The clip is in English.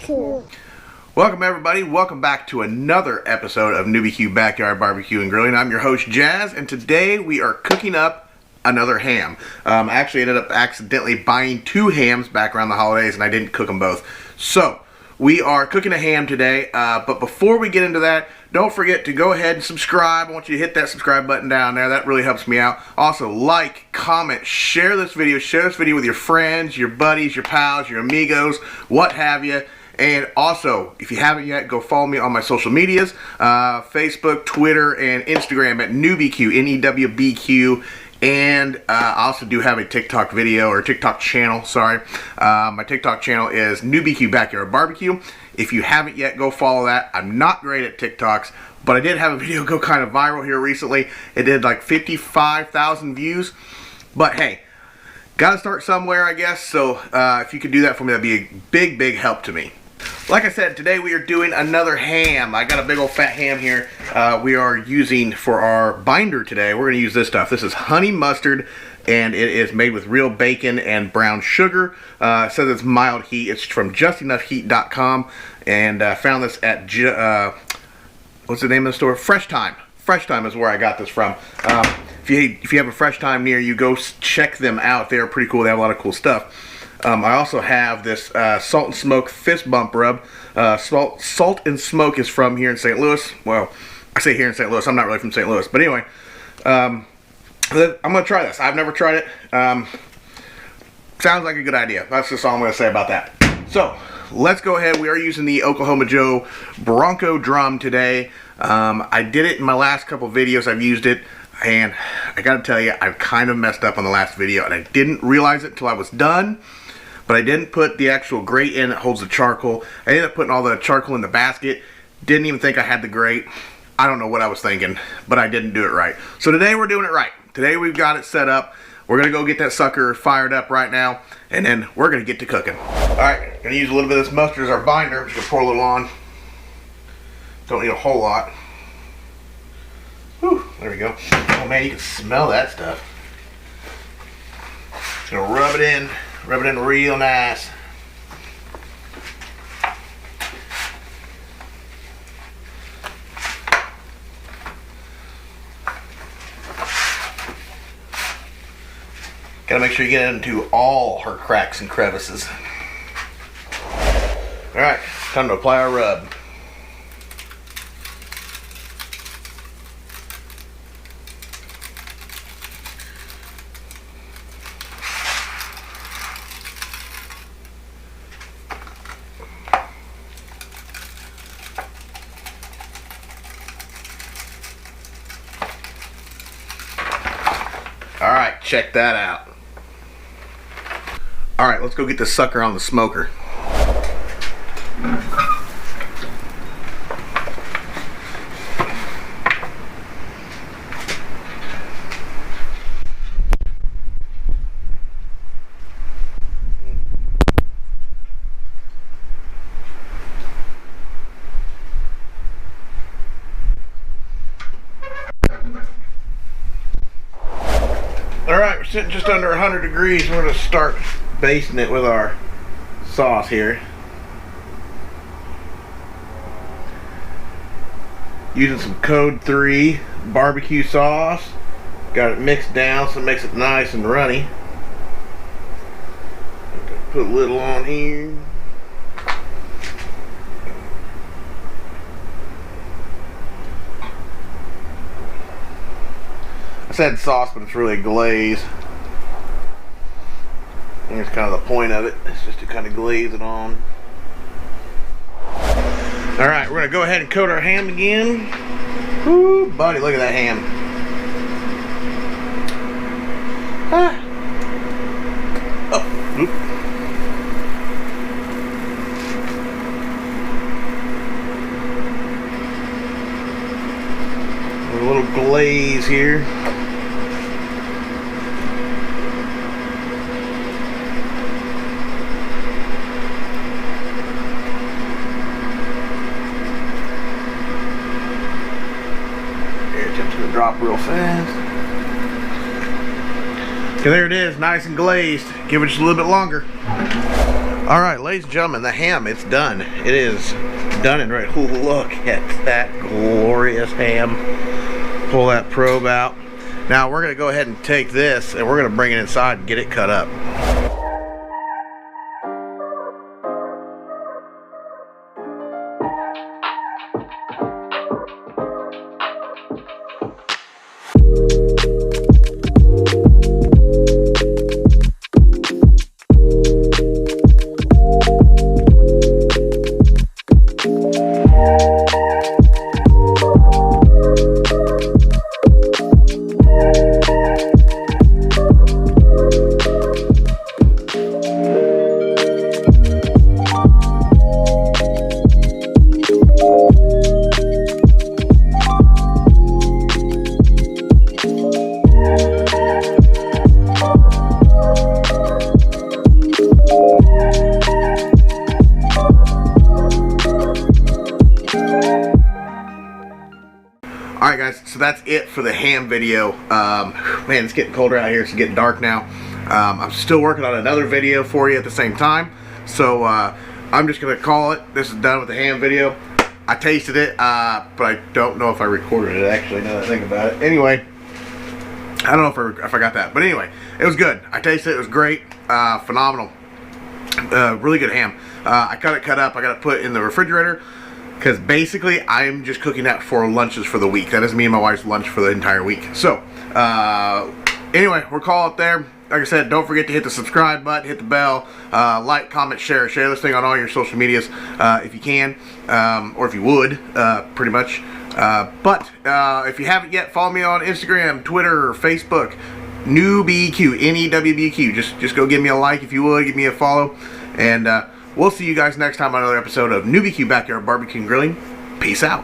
Barbecue. Welcome everybody, welcome back to another episode of Uppbeat Backyard Barbecue and Grilling. I'm your host Jazz, and today we are cooking up another ham. I actually ended up accidentally buying two hams back around the holidays and I didn't cook them both. So, we are cooking a ham today, but before we get into that, don't forget to go ahead and subscribe. I want you to hit that subscribe button down there. That really helps me out. Also, like, comment, share this video with your friends, your buddies, your pals, your amigos, what have you. And also, if you haven't yet, go follow me on my social medias, Facebook, Twitter, and Instagram at NewBQ, N-E-W-B-Q. And I also do have a TikTok video, or TikTok channel, sorry. My TikTok channel is NewBQ Backyard Barbecue. If you haven't yet, go follow that. I'm not great at TikToks, but I did have a video go kind of viral here recently. It did like 55,000 views. But hey, gotta start somewhere, I guess. So if you could do that for me, that'd be a big, big help to me. Like I said, today we are doing another ham. I got a big old fat ham here. We are using for our binder today. We're going to use this stuff. This is honey mustard, and it is made with real bacon and brown sugar. It says it's mild heat. It's from justenoughheat.com, and I found this at what's the name of the store? Fresh Thyme. Fresh Thyme is where I got this from. If you have a Fresh Thyme near you, go check them out. They're pretty cool. They have a lot of cool stuff. I also have this Salt and Smoke Fist Bump Rub. Salt and Smoke is from here in St. Louis. Well, I say here in St. Louis. I'm not really from St. Louis. But anyway, I'm going to try this. I've never tried it. Sounds like a good idea. That's just all I'm going to say about that. So, let's go ahead. We are using the Oklahoma Joe Bronco drum today. I did it in my last couple videos. I've used it. And I got to tell you, I kind of messed up on the last video. And I didn't realize it until I was done. But I didn't put the actual grate in that holds the charcoal. I ended up putting all the charcoal in the basket. Didn't even think I had the grate. I don't know what I was thinking, but I didn't do it right. So today we're doing it right. Today we've got it set up. We're going to go get that sucker fired up right now, and then we're going to get to cooking. Alright, going to use a little bit of this mustard as our binder. I'm just going to pour a little on. Don't need a whole lot. Whew, there we go. Oh man, you can smell that stuff. Just going to rub it in. Rub it in real nice. Gotta make sure you get it into all her cracks and crevices. Alright, time to apply our rub. Alright, check that out. Alright, let's go get this sucker on the smoker. Alright, we're sitting just under 100 degrees. We're going to start basting it with our sauce here. Using some Code 3 barbecue sauce. Got it mixed down so it makes it nice and runny. Put a little on here. I said sauce, but it's really glaze. And that's kind of the point of it. It's just to kind of glaze it on. Alright, we're going to go ahead and coat our ham again. Woo, buddy, look at that ham. Ah. Oh, oop. A little glaze here. Drop real fast. Okay, there it is, nice and glazed. Give it just a little bit longer. Alright, ladies and gentlemen, the ham, it's done. It is done and ready. Look at that glorious ham. Pull that probe out. Now we're going to go ahead and take this and we're going to bring it inside and get it cut up. Alright guys, so that's it for the ham video. Man, it's getting colder out here. It's getting dark now. I'm still working on another video for you at the same time. So I'm just going to call it. This is done with the ham video. I tasted it, but I don't know if I recorded it actually, now that I think about it. Anyway, I don't know if I got that. But anyway, it was good. I tasted it. It was great. Phenomenal. Really good ham. I got it cut up. I got it put in the refrigerator. Because basically, I'm just cooking that for lunches for the week. That is me and my wife's lunch for the entire week. So, anyway, we'll call it there. Like I said, don't forget to hit the subscribe button, hit the bell, like, comment, share this thing on all your social medias if you can, or if you would, pretty much. But if you haven't yet, follow me on Instagram, Twitter, Facebook, NewBQ, NEWBQ. Just go give me a like if you would, give me a follow, and we'll see you guys next time on another episode of NewBQ Backyard Barbecue and Grilling. Peace out.